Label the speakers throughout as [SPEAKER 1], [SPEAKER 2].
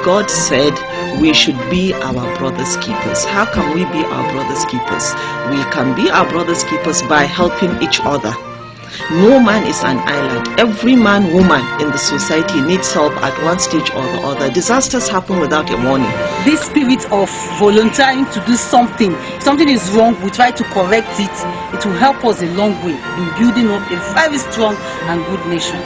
[SPEAKER 1] God said we should be our brother's keepers. How can we be our brother's keepers? We can be our brother's keepers by helping each other. No man is an island. Every man, woman in the society needs help at one stage or the other. Disasters happen without a warning.
[SPEAKER 2] This spirit of volunteering to do something, if something is wrong, we try to correct it. It will help us a long way in building up a very strong and good nation.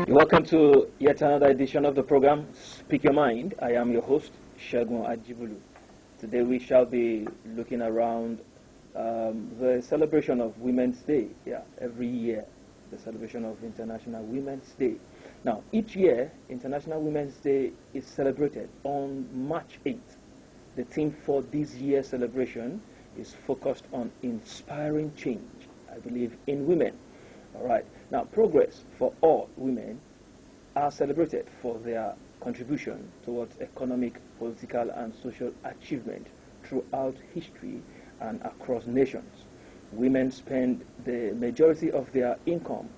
[SPEAKER 3] Welcome to yet another edition of the program, Speak Your Mind. I am your host, Shagun Ajibulu. Today we shall be looking around the celebration of Women's Day. Every year, the celebration of International Women's Day. Now, each year, International Women's Day is celebrated on March 8th. The theme for this year's celebration is focused on inspiring change, I believe, in women. All right. Now, progress for all women are celebrated for their contribution towards economic, political, and social achievement throughout history and across nations. Women spend the majority of their income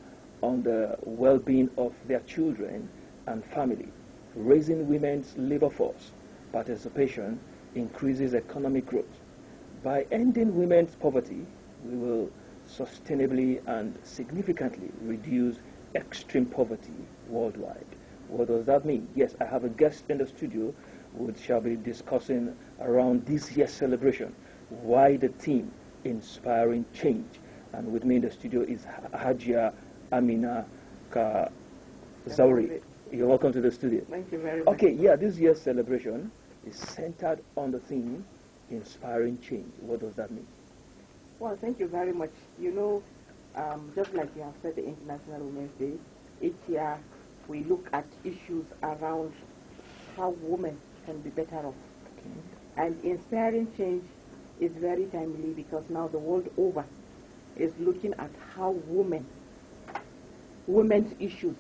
[SPEAKER 3] on the well-being of their children and family. Raising women's labor force participation increases economic growth. By ending women's poverty, we will sustainably and significantly reduce extreme poverty worldwide. What does that mean? Yes, I have a guest in the studio who shall be discussing around this year's celebration, why the theme inspiring change. And with me in the studio is Hajia Amina Zauri. You're welcome to the studio.
[SPEAKER 4] Thank you very much.
[SPEAKER 3] Okay, yeah, this year's celebration is centered on the theme inspiring change. What does that mean?
[SPEAKER 4] Well, thank you very much. You know, just like you have said, the International Women's Day, each year we look at issues around how women can be better off. Okay. And inspiring change is very timely because now the world over is looking at how women's issues,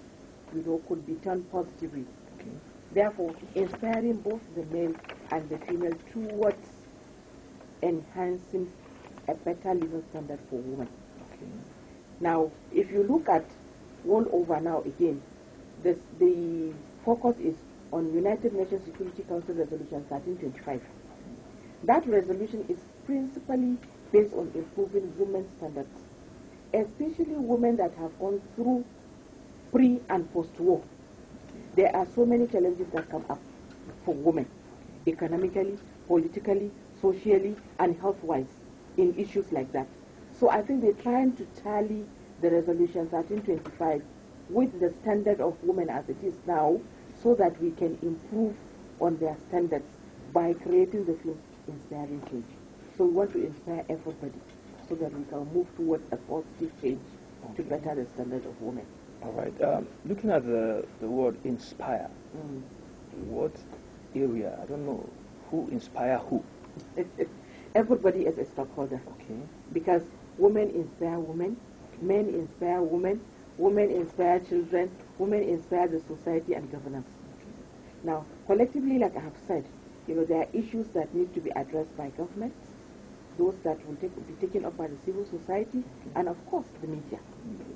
[SPEAKER 4] could be turned positively. Okay. Therefore, inspiring both the male and the female towards enhancing a better living standard for women. Okay. Now, if you look at world over now again, the focus is on United Nations Security Council Resolution 1325. That resolution is principally based on improving women's standards, especially women that have gone through pre- and post-war. There are so many challenges that come up for women, economically, politically, socially, and health-wise, in issues like that. So I think they're trying to tally the resolution 1325 with the standard of women as it is now, so that we can improve on their standards by creating the field inspiring change. So we want to inspire everybody so that we can move towards a positive change to better the standard of women.
[SPEAKER 3] All right. Looking at the word inspire, what area? I don't know. Who inspire who?
[SPEAKER 4] Everybody is a stockholder. Okay. Because women inspire women, men inspire women, women inspire children, women inspire the society and governance. Okay. Now, collectively, like I have said, there are issues that need to be addressed by governments, those that will be taken up by the civil society, and of course the media.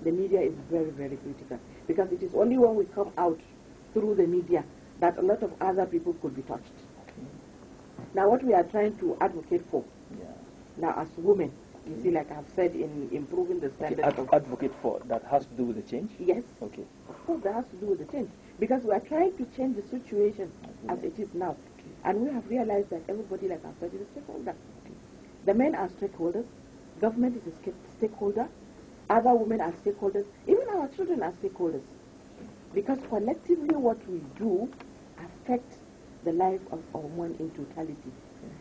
[SPEAKER 4] The media is very, very critical, because it is only when we come out through the media that a lot of other people could be touched. Okay. Now, what we are trying to advocate for, now as women, you see, like I've said, in improving the standard
[SPEAKER 3] advocate for, that has to do with the change?
[SPEAKER 4] Yes.
[SPEAKER 3] Okay.
[SPEAKER 4] Of course, that has to do with the change, because we are trying to change the situation as it is now. Okay. And we have realized that everybody, like I've said, is a stakeholder. Okay. The men are stakeholders, government is a stakeholder, other women are stakeholders, even our children are stakeholders. Because collectively what we do affects the life of a woman in totality.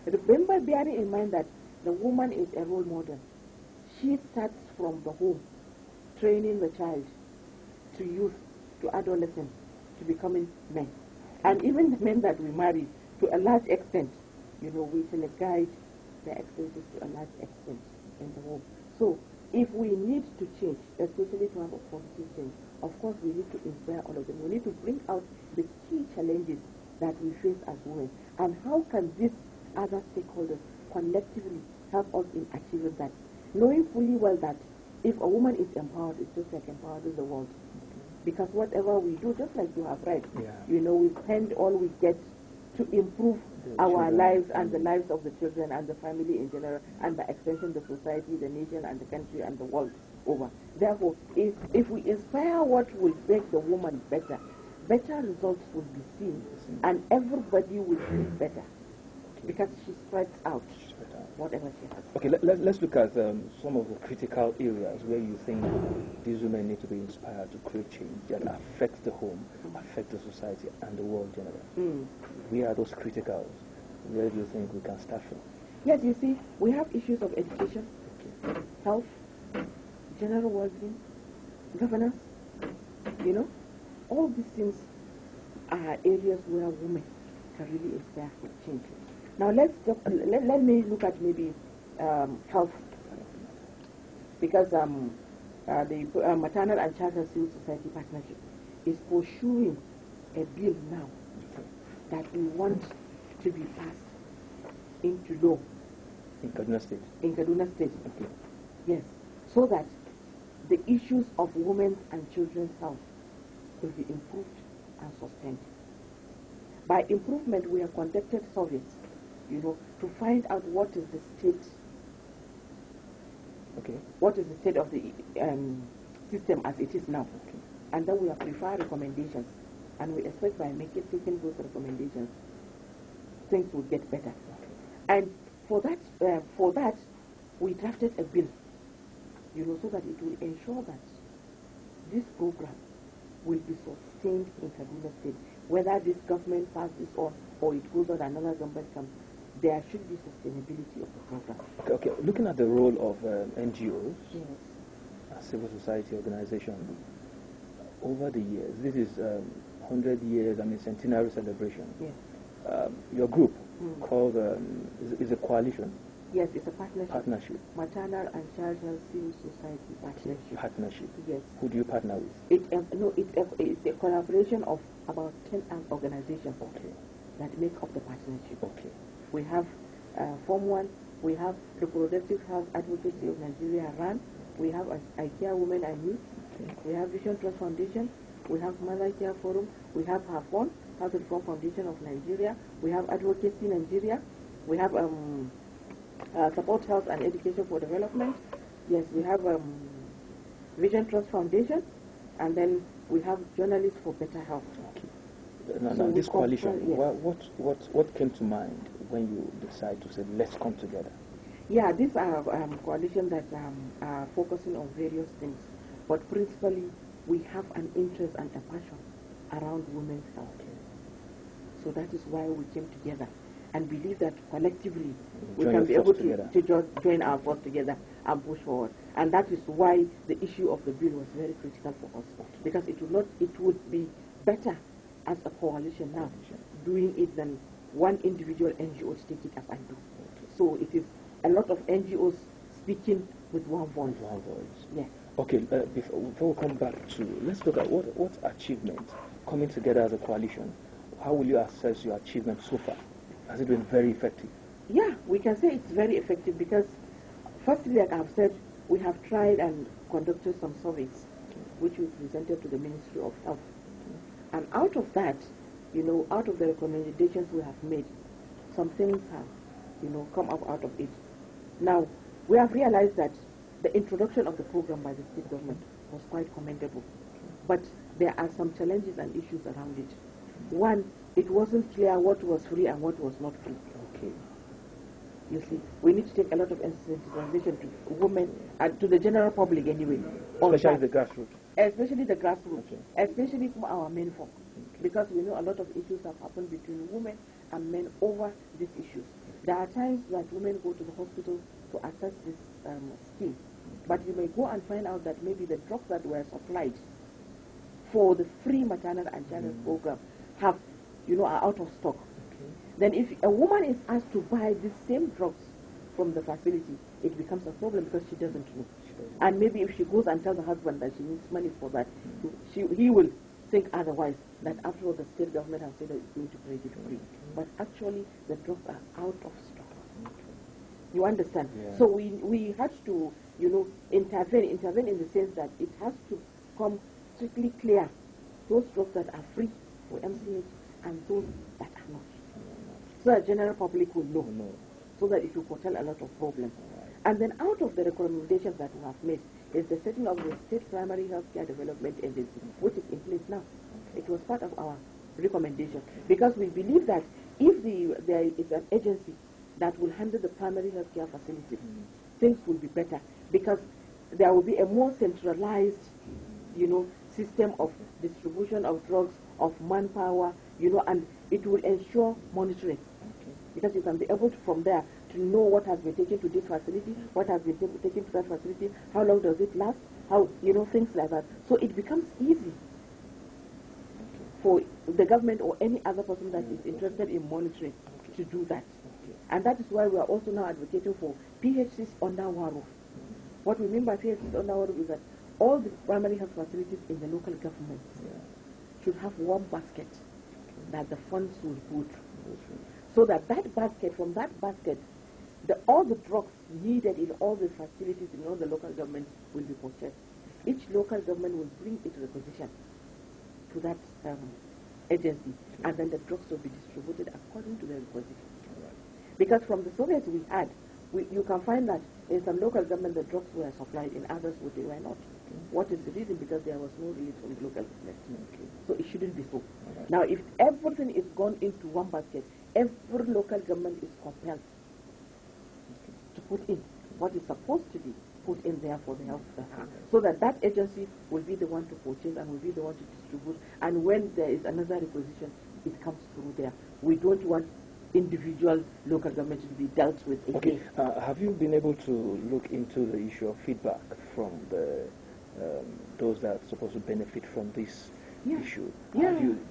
[SPEAKER 4] Remember, bearing in mind that the woman is a role model. She starts from the home, training the child to youth, to adolescence, to becoming men. And even the men that we marry, to a large extent, we shall guide their experiences to a large extent in the home. So, if we need to change, especially to have a positive change, of course we need to inspire all of them. We need to bring out the key challenges that we face as women. And how can these other stakeholders collectively help us in achieving that? Knowing fully well that if a woman is empowered, it's just like empowering the world. Because whatever we do, just like you have read,
[SPEAKER 3] Yeah.
[SPEAKER 4] you know, we spend all we get to improve
[SPEAKER 3] The
[SPEAKER 4] our
[SPEAKER 3] children
[SPEAKER 4] lives and
[SPEAKER 3] and
[SPEAKER 4] the lives of the children and the family in general, and by extension the society, the nation, and the country, and the world over. Therefore, if we inspire what will make the woman better, better results will be seen, and everybody will feel better, because she spreads out whatever she has.
[SPEAKER 3] Okay, let's look at some of the critical areas where you think these women need to be inspired to create change that affects the home, affect the society, and the world generally. Where are those criticals? Where do you think we can start from?
[SPEAKER 4] Yes, you see, we have issues of education, health, general well-being, governance, you know. All these things are areas where women can really inspire change. Now let me look at maybe health, because the maternal and child and civil society partnership is pursuing a bill now that we want to be passed into law
[SPEAKER 3] In Kaduna State?
[SPEAKER 4] in Kaduna State.
[SPEAKER 3] Okay.
[SPEAKER 4] Yes, so that the issues of women's and children's health will be improved and sustained. By improvement, we have conducted surveys, you know, to find out what is the state.
[SPEAKER 3] Okay.
[SPEAKER 4] What is the state of the system as it is now?
[SPEAKER 3] Okay.
[SPEAKER 4] And then we have prepared recommendations, and we expect by taking those recommendations, things will get better.
[SPEAKER 3] Okay.
[SPEAKER 4] And for that, we drafted a bill, you know, so that it will ensure that this program will be sustained in Kaduna State. Whether this government passes on or it goes on another government comes, there should be sustainability of the program.
[SPEAKER 3] Okay. Looking at the role of NGOs,
[SPEAKER 4] Yes.
[SPEAKER 3] civil society organization, over the years, this is 100 years, centenary celebration.
[SPEAKER 4] Yes.
[SPEAKER 3] Your group called is a coalition.
[SPEAKER 4] Yes, it's a partnership.
[SPEAKER 3] Partnership.
[SPEAKER 4] Maternal and child health civil society partnership.
[SPEAKER 3] Partnership.
[SPEAKER 4] Yes.
[SPEAKER 3] Who do you partner with?
[SPEAKER 4] It's a collaboration of about 10 organizations
[SPEAKER 3] Okay.
[SPEAKER 4] that make up the partnership.
[SPEAKER 3] Okay.
[SPEAKER 4] We have Form 1, we have Reproductive Health Advocacy of Nigeria RAN, we have IKEA Women and Youth,
[SPEAKER 3] Okay.
[SPEAKER 4] we have Vision Trust Foundation, we have Mother Care Forum, we have HAFON, Health Reform Foundation of Nigeria, we have Advocacy Nigeria, we have Support Health and Education for Development, yes, we have Vision Trust Foundation, and then we have Journalists for Better Health.
[SPEAKER 3] Okay. Now,
[SPEAKER 4] So
[SPEAKER 3] this coalition,
[SPEAKER 4] yes.
[SPEAKER 3] what came to mind when you decide to say, let's come together?
[SPEAKER 4] Yeah, these are coalitions that are focusing on various things, but principally we have an interest and a passion around women's health.
[SPEAKER 3] Okay.
[SPEAKER 4] So that is why we came together and believe that collectively we
[SPEAKER 3] Join
[SPEAKER 4] can be
[SPEAKER 3] your
[SPEAKER 4] able
[SPEAKER 3] force
[SPEAKER 4] to join our force together and push forward. And that is why the issue of the bill was very critical for us, because it would be better as a coalition now doing it than one individual NGO to take it as I do.
[SPEAKER 3] Okay.
[SPEAKER 4] So it is a lot of NGOs speaking with one voice.
[SPEAKER 3] One voice.
[SPEAKER 4] Yes.
[SPEAKER 3] Okay, before we come back to, let's look at what achievement, coming together as a coalition, how will you assess your achievement so far? Has it been very effective?
[SPEAKER 4] Yeah, we can say it's very effective because, firstly, like I've said, we have tried and conducted some surveys, which we presented to the Ministry of Health. And out of that, you know, out of the recommendations we have made, some things have, you know, come up out of it. Now, we have realized that the introduction of the program by the state government was quite commendable. But there are some challenges and issues around it. One, it wasn't clear what was free and what was not free.
[SPEAKER 3] Okay.
[SPEAKER 4] You see, we need to take a lot of sensitization to women and to the general public anyway.
[SPEAKER 3] Especially the grassroots.
[SPEAKER 4] Especially the grassroots,
[SPEAKER 3] Okay.
[SPEAKER 4] especially from our men folk, because we know a lot of issues have happened between women and men over these issues. There are times that women go to the hospital to assess this scheme, but you may go and find out that maybe the drugs that were supplied for the free maternal and child health program have, you know, are out of stock.
[SPEAKER 3] Okay.
[SPEAKER 4] Then if a woman is asked to buy the same drugs from the facility, it becomes a problem because she doesn't know. And maybe if she goes and tells her husband that she needs money for that, he will think otherwise, that after all the state government has said that it's going to create it free. But actually the drugs are out of stock. You understand?
[SPEAKER 3] Yeah.
[SPEAKER 4] So we had to, you know, intervene in the sense that it has to come strictly clear those drugs that are free for MCH and those that are not. So that general public will know. So that it will foretell a lot of problems. And then out of the recommendations that we have made is the setting of the State Primary Healthcare Development Agency, which is in place now. It was part of our recommendation because we believe that if there is an agency that will handle the primary healthcare facilities, things will be better because there will be a more centralized, system of distribution of drugs, of manpower, and it will ensure monitoring. Because you can be able to, from there, to know what has been taken to this facility, what has been taken to that facility, how long does it last, how, things like that. So it becomes easy for the government or any other person that is interested in monitoring to do that. And that is why we are also now advocating for PHCs under one roof. What we mean by PHCs under one roof is that all the primary health facilities in the local government should have one basket that the funds will go to. So that from that basket, all the drugs needed in all the facilities in all the local governments will be purchased. Each local government will bring its requisition to that agency, and then the drugs will be distributed according to the requisition. Because from the surveys we had, you can find that in some local government the drugs were supplied, in others they were not. What is the reason? Because there was no release from the local government. So it shouldn't be so. Now, if everything is gone into one basket, every local government is compelled to put in what is supposed to be put in there for the health sector, so that that agency will be the one to purchase and will be the one to distribute. And when there is another requisition, it comes through there. We don't want individual local government to be dealt with again.
[SPEAKER 3] Okay. Have you been able to look into the issue of feedback from those that are supposed to benefit from this issue?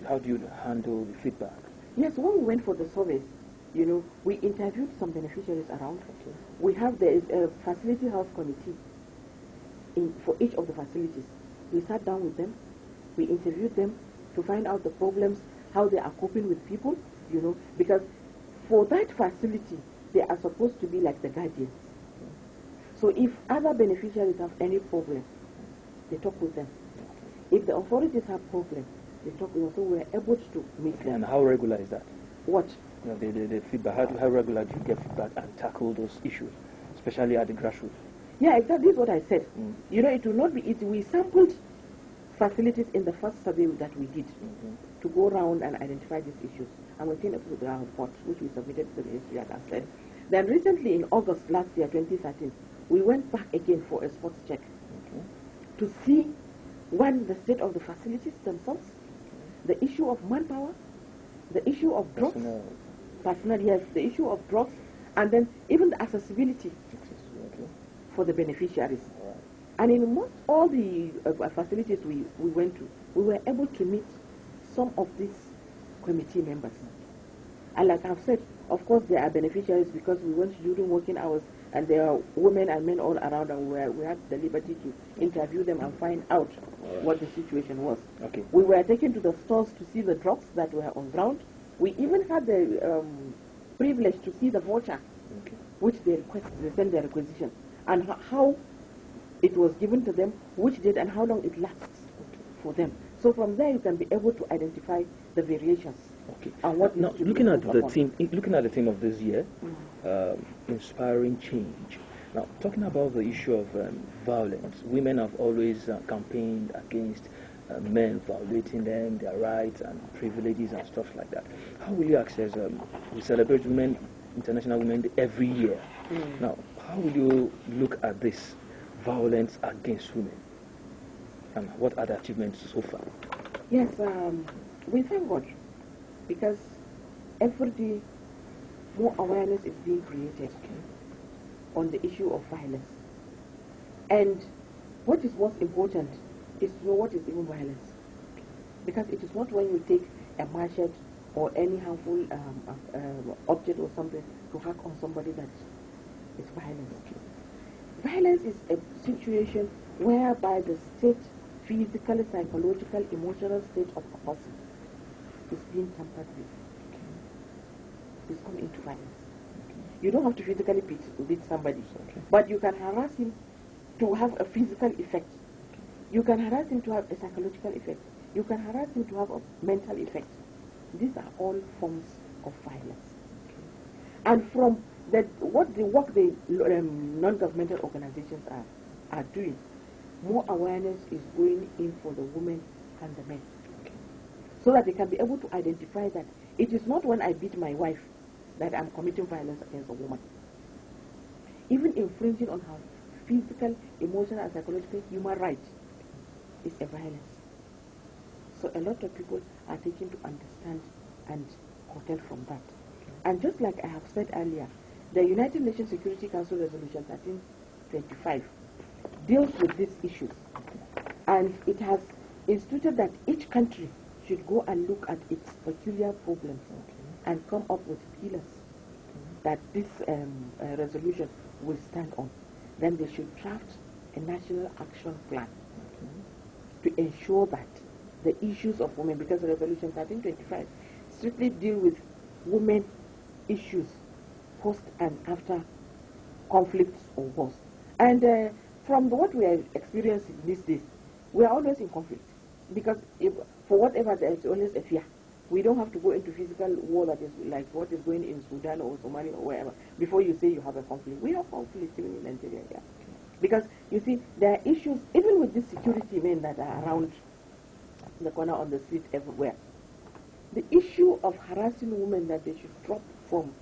[SPEAKER 3] How do you handle the feedback?
[SPEAKER 4] Yes, when we went for the surveys, we interviewed some beneficiaries around. There is a facility health committee for each of the facilities. We sat down with them, we interviewed them to find out the problems, how they are coping with people, because for that facility, they are supposed to be like the guardians. So if other beneficiaries have any problem, they talk with them. If the authorities have problems, they talk with them. So we are able to meet them.
[SPEAKER 3] And how regular is that?
[SPEAKER 4] What?
[SPEAKER 3] The feedback. How regular do you get feedback and tackle those issues, especially at the grassroots?
[SPEAKER 4] Yeah, exactly. This is what I said. It will not be easy. We sampled facilities in the first survey that we did to go around and identify these issues. And we came up with our report, which we submitted to the ministry, as I said. Then recently, in August last year, 2013, we went back again for a spot check to see, one, the state of the facilities themselves, the issue of manpower, the issue of drugs, personnel, yes, the issue of drugs, and then even the accessibility for the beneficiaries. And in most all the facilities we went to, we were able to meet some of these committee members. And like I've said, of course there are beneficiaries because we went during working hours, and there are women and men all around, and we had the liberty to interview them and find out what the situation was. We were taken to the stores to see the drugs that were on ground. We even had the privilege to see the voucher, which they sent their requisition, and how it was given to them, which date and how long it lasts for them. So from there you can be able to identify the variations. And what now,
[SPEAKER 3] looking at the theme of this year, inspiring change. Now, talking about the issue of violence, women have always campaigned against men violating them, their rights and privileges and stuff like that. How will you access? We celebrate International Women Day every year. Now, how will you look at this violence against women, and what are the achievements so far?
[SPEAKER 4] Yes, we thank God, because every day more awareness is being created on the issue of violence. And what is most important is to know what is even violence. Because it is not when you take a machete or any harmful object or something to hack on somebody that is violence. Violence is a situation whereby the state, physical, psychological, emotional state of a person is being tampered with. It's come into violence. You don't have to physically beat somebody, but you can harass him to have a physical effect You can harass him to have a psychological effect. You can harass him to have a mental effect. These are all forms of violence. And from what the work the non-governmental organizations are doing, more awareness is going in for the women and the men, so that they can be able to identify that it is not when I beat my wife that I'm committing violence against a woman. Even infringing on her physical, emotional, and psychological human rights is a violence. So a lot of people are taking to understand and hotel from that. And just like I have said earlier, the United Nations Security Council Resolution 1325 deals with these issues, and it has instituted that each country should go and look at its peculiar problems and come up with pillars that this resolution will stand on. Then they should draft a national action plan to ensure that the issues of women, because Resolution 1325 strictly deal with women issues post and after conflicts or wars. And from what we are experiencing these days, we are always in conflict, because if, for whatever, there is always a fear. We don't have to go into physical war that is like what is going in Sudan or Somalia or wherever before you say you have a conflict. We have conflict even in Nigeria here. Because you see, there are issues even with these security men that are around the corner on the street everywhere. The issue of harassing women, that they should drop from